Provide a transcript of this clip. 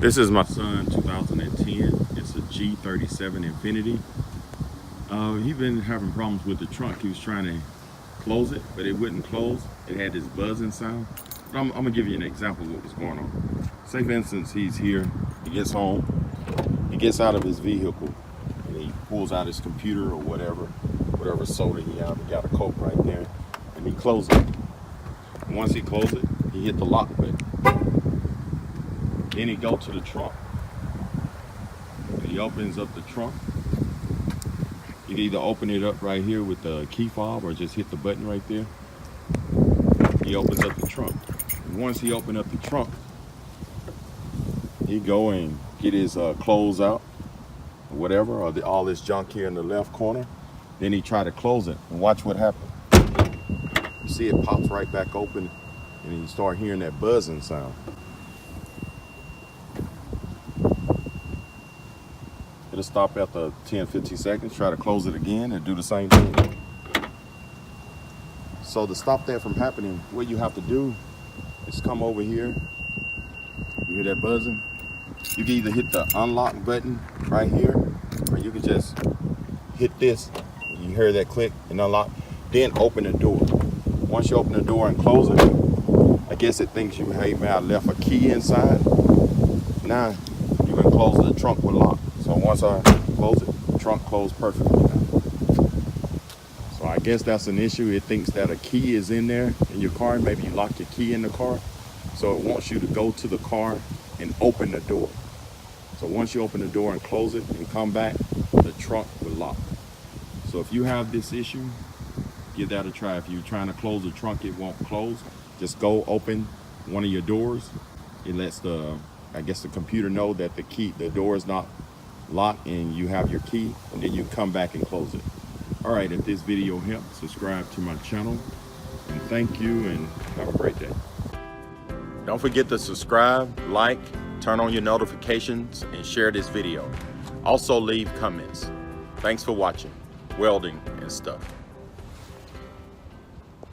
This is my son 2010. It's a G37 Infiniti. He's been having problems with the trunk. He was trying to close it, but it wouldn't close. It had this buzzing sound. But I'm gonna give you an example of what was going on. Say for instance, he's here, he gets home, he gets out of his vehicle, and he pulls out his computer or whatever soda he has. He got a Coke right there, and he closes it. And once he closes it, he hit the lock button. Then he go to the trunk. He opens up the trunk. You can either open it up right here with the key fob or just hit the button right there. He opens up the trunk. And once he opened up the trunk, he go and get his clothes out or whatever, or all this junk here in the left corner. Then he try to close it, and watch what happens. You see it pops right back open, and you start hearing that buzzing sound. It'll stop after 10-15 seconds, try to close it again and do the same thing. So to stop that from happening, what you have to do is come over here. You hear that buzzing? You can either hit the unlock button right here, or you can just hit this. You hear that click and unlock, then open the door. Once you open the door and close it, I guess it thinks you may have left a key inside. Now you can close the trunk with lock. So once I close it, the trunk closed perfectly now. So I guess that's an issue. It thinks that a key is in there in your car. Maybe you lock your key in the car. So it wants you to go to the car and open the door. So once you open the door and close it and come back, the trunk will lock. So if you have this issue, give that a try. If you're trying to close the trunk, it won't close. Just go open one of your doors. It lets the computer know that the door is not locked and you have your key, and then you come back and close it. All right, if this video helped, subscribe to my channel, and thank you, and have a great day. Don't forget to subscribe, like, turn on your notifications, and share this video. Also leave comments. Thanks for watching Welding and Stuff.